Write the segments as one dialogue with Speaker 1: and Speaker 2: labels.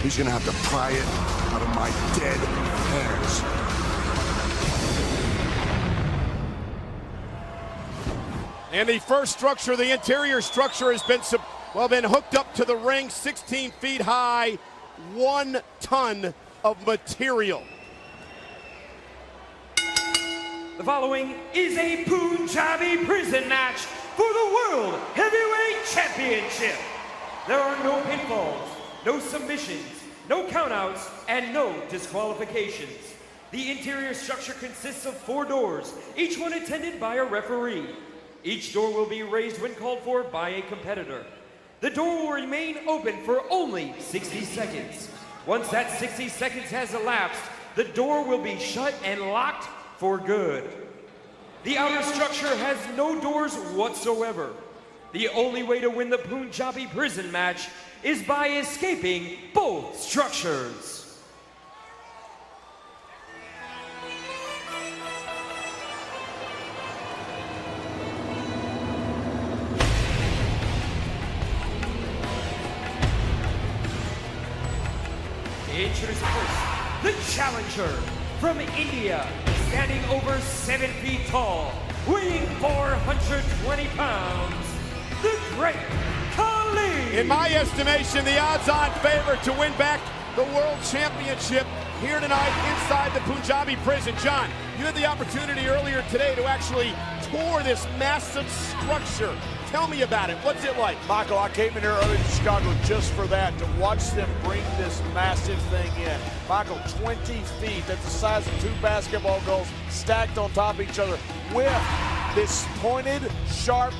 Speaker 1: He's gonna have to pry it out of my dead hands.
Speaker 2: And the first structure, the interior structure, has been hooked up to the ring, 16 feet high, 1 ton of material.
Speaker 3: The following is a Punjabi prison match for the World Heavyweight Championship. There are no pinfalls, no submissions, no countouts, and no disqualifications. The interior structure consists of 4 doors, each one attended by a referee. Each door will be raised when called for by a competitor. The door will remain open for only 60 seconds. Once that 60 seconds has elapsed, the door will be shut and locked for good. The outer structure has no doors whatsoever. The only way to win the Punjabi prison match is by escaping both structures. Introducing first, the challenger from India, standing over 7 feet tall, weighing 420 pounds, the great Khali.
Speaker 2: In my estimation, the odds-on favorite to win back the World Championship here tonight inside the Punjabi prison. John, you had the opportunity earlier today to actually tour this massive structure. Tell me about it. What's it like?
Speaker 4: Michael, I came in here early to Chicago just for that, to watch them bring this massive thing in. Michael, 20 feet. That's the size of 2 basketball goals stacked on top of each other with this pointed, sharp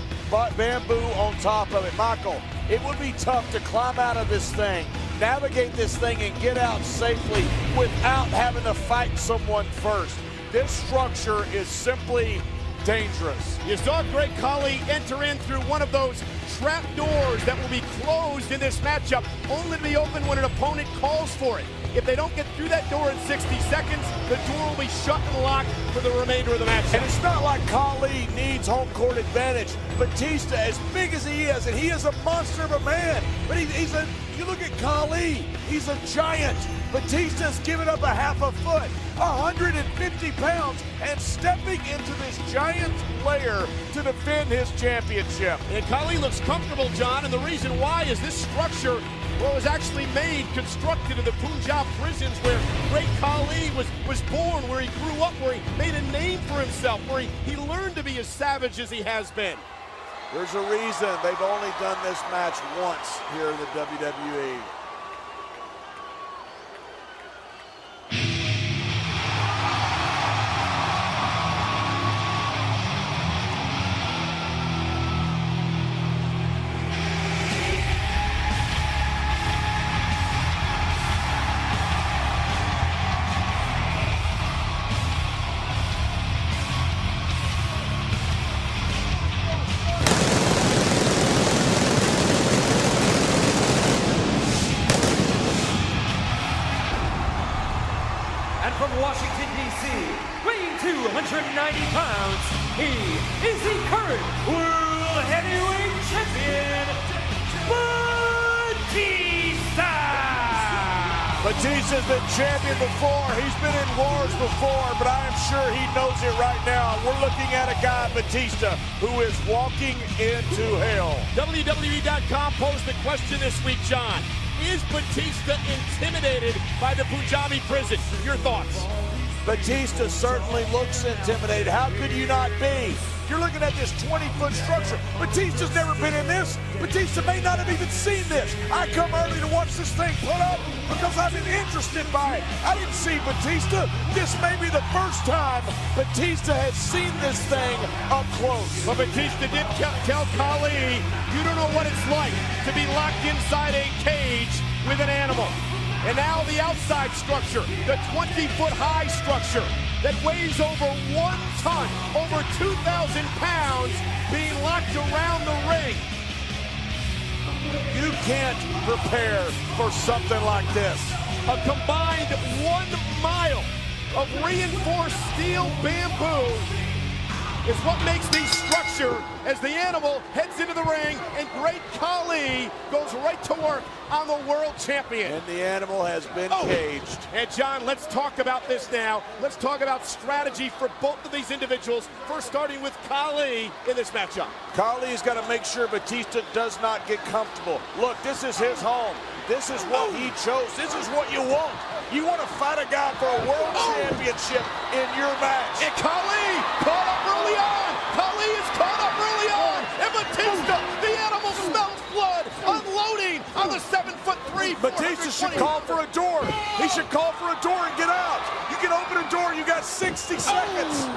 Speaker 4: bamboo on top of it. Michael, it would be tough to climb out of this thing, navigate this thing, and get out safely without having to fight someone first. This structure is simply dangerous.
Speaker 2: You saw Great Khali enter in through one of those trap doors that will be closed in this matchup, only to be open when an opponent calls for it. If they don't get through that door in 60 seconds, the door will be shut and locked for the remainder of the match.
Speaker 4: And it's not like Khali needs home court advantage. Batista, as big as he is, and he is a monster of a man, but you look at Khali, he's a giant. Batista's giving up a half a foot, 150 pounds, and stepping into this giant lair to defend his championship.
Speaker 2: And Khali looks comfortable, John, and the reason why is this structure was actually constructed in the Punjab prisons where Great Khali was born, where he grew up, where he made a name for himself, where he learned to be as savage as he has been.
Speaker 4: There's a reason they've only done this match once here in the WWE.
Speaker 3: And from Washington, D.C., weighing 290 pounds, he is the current World Heavyweight Champion, Batista!
Speaker 4: Batista's been champion before. He's been in wars before, but I am sure he knows it right now. We're looking at a guy, Batista, who is walking into hell.
Speaker 2: WWE.com posed the question this week, John. Is Batista intimidated by the Punjabi prison? Your thoughts?
Speaker 4: Batista certainly looks intimidated. How could you not be? You're looking at this 20-foot structure. Batista's never been in this. Batista may not have even seen this. I come early to watch this thing put up because I've been interested by it. I didn't see Batista. This may be the first time Batista has seen this thing up close.
Speaker 2: But Batista did tell Khali, you don't know what it's like to be locked inside a cage with an animal. And now the outside structure, the 20-foot high structure that weighs over 1 ton, over 2,000 pounds, being locked around the ring.
Speaker 4: You can't prepare for something like this.
Speaker 2: A combined 1 mile of reinforced steel bamboo is what makes these structure as the Animal heads into the ring and great Khali goes right to work on the world champion.
Speaker 4: And the Animal has been caged.
Speaker 2: And John, let's talk about this now. Let's talk about strategy for both of these individuals. First starting with Khali in this matchup.
Speaker 4: Khali's got to make sure Batista does not get comfortable. Look, this is his home. This is what he chose. This is what you want. You want to fight a guy for a world championship in your match.
Speaker 2: And Khali caught up early on. Khali is caught up early on. And Batista, the Animal, smells blood, unloading on the 7'3".
Speaker 4: Batista should call for a door. He should call for a door and get out. You can open a door, you got 60 seconds.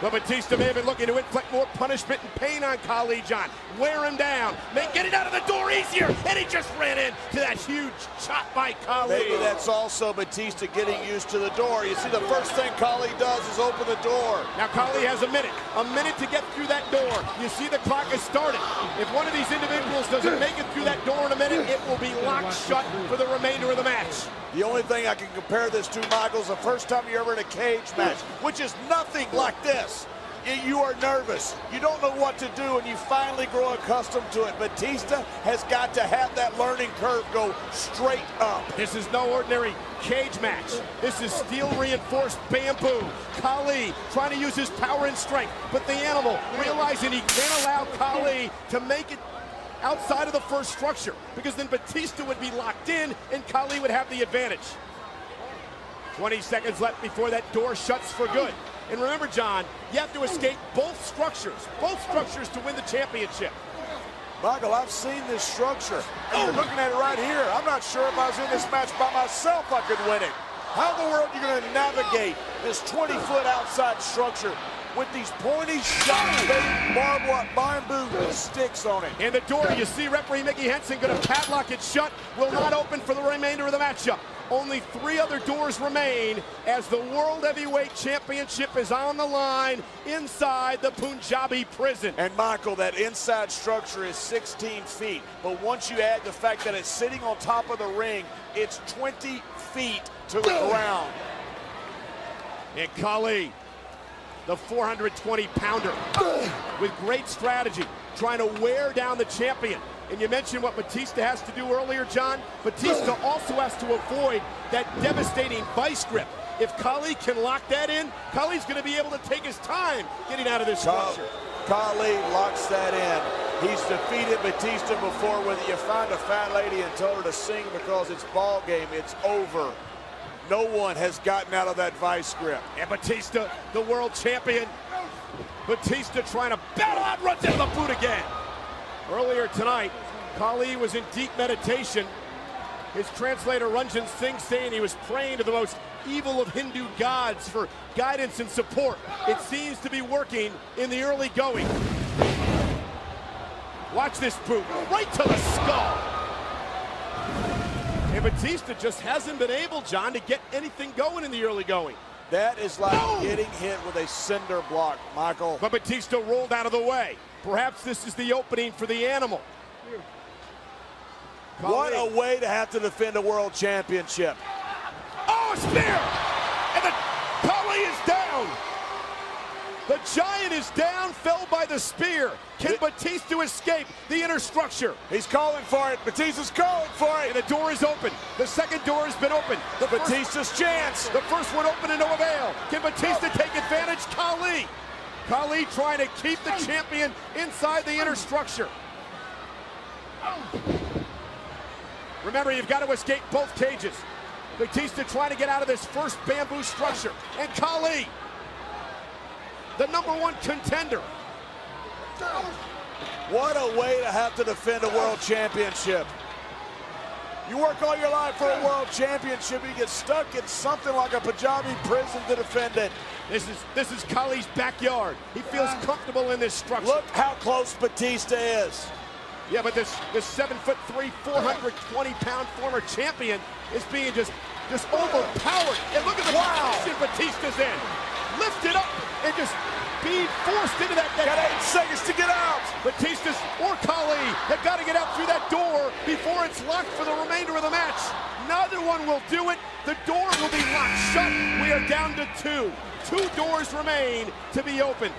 Speaker 2: But Batista may have been looking to inflict more punishment and pain on Khali, John. Wear him down. Make getting out of the door easier. And he just ran into that huge chop by Khali.
Speaker 4: Maybe that's also Batista getting used to the door. You see, the first thing Khali does is open the door.
Speaker 2: Now Khali has a minute to get through that door. You see the clock has started. If one of these individuals doesn't make it through that door in a minute, it will be locked shut for the remainder of the match.
Speaker 4: The only thing I can compare this to, Michael, is the first time you're ever in a cage match, which is nothing like this. You are nervous. You don't know what to do, and you finally grow accustomed to it. Batista has got to have that learning curve go straight up.
Speaker 2: This is no ordinary cage match. This is steel-reinforced bamboo. Khali trying to use his power and strength, but the Animal realizing he can't allow Khali to make it outside of the first structure, because then Batista would be locked in and Khali would have the advantage. 20 seconds left before that door shuts for good. And remember, John, you have to escape both structures to win the championship.
Speaker 4: Michael, I've seen this structure. And you're looking at it right here. I'm not sure if I was in this match by myself I could win it. How in the world are you going to navigate this 20-foot outside structure with these pointy, shot-bait, bamboo sticks on it?
Speaker 2: And the door, you see referee Mickey Henson going to padlock it shut, will not open for the remainder of the matchup. Only 3 other doors remain as the World Heavyweight Championship is on the line inside the Punjabi prison.
Speaker 4: And Michael, that inside structure is 16 feet. But once you add the fact that it's sitting on top of the ring, it's 20 feet to the ground.
Speaker 2: And Khali, the 420-pounder, with great strategy, trying to wear down the champion. And you mentioned what Batista has to do earlier, John. Batista also has to avoid that devastating vice grip. If Khali can lock that in, Khali's going to be able to take his time getting out of this structure.
Speaker 4: Khali locks that in. He's defeated Batista before. Whether you find a fat lady and tell her to sing because it's ball game, it's over. No one has gotten out of that vice grip.
Speaker 2: And Batista, the world champion. Batista trying to battle out, runs into the boot again. Earlier tonight, Khali was in deep meditation. His translator Ranjan Singh saying he was praying to the most evil of Hindu gods for guidance and support. It seems to be working in the early going. Watch this boot, right to the skull. And Batista just hasn't been able, John, to get anything going in the early going.
Speaker 4: That is like getting hit with a cinder block, Michael.
Speaker 2: But Batista rolled out of the way. Perhaps this is the opening for the Animal.
Speaker 4: What a way to have to defend a world championship.
Speaker 2: Oh, a spear! And the Khali is down. The Giant is down, fell by the spear. Can Batista escape the inner structure?
Speaker 4: He's calling for it. Batista's calling for it.
Speaker 2: And the door is open. The second door has been opened.
Speaker 4: Batista's chance.
Speaker 2: The first one open and no avail. Can Batista take advantage? Khali trying to keep the champion inside the inner structure. Remember, you've got to escape both cages. Batista trying to get out of this first bamboo structure. And Khali, the #1 contender.
Speaker 4: What a way to have to defend a world championship. You work all your life for a world championship, you get stuck in something like a Punjabi prison to defend it.
Speaker 2: This is Khali's backyard. He feels comfortable in this structure.
Speaker 4: Look how close Batista is.
Speaker 2: Yeah, but this 7'3", 420-pound former champion is being just overpowered. And look at the position Batista's in. Lifted up and just being forced into that.
Speaker 4: Got 8 seconds to get out.
Speaker 2: Batista's or Khali have got to get out through that door before it's locked for the remainder of the match. Neither one will do it. The door will be locked shut. We are down to 2. 2 doors remain to be opened.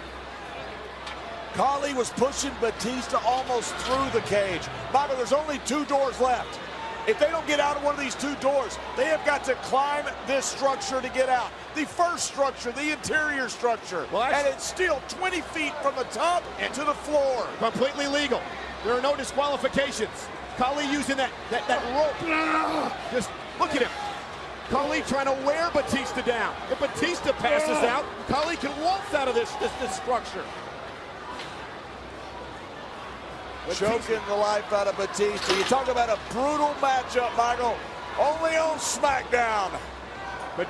Speaker 4: Khali was pushing Batista almost through the cage. Michael, there's only 2 doors left. If they don't get out of one of these 2 doors, they have got to climb this structure to get out. The first structure, the interior structure.
Speaker 2: Well,
Speaker 4: and it's still 20 feet from the top and to the floor.
Speaker 2: Completely legal. There are no disqualifications. Khali using that rope. Just look at him. Khali trying to wear Batista down. If Batista passes out, Khali can waltz out of this structure.
Speaker 4: Choking the life out of Batista. You talk about a brutal matchup, Michael. Only on SmackDown.
Speaker 2: But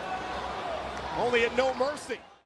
Speaker 2: only at No Mercy.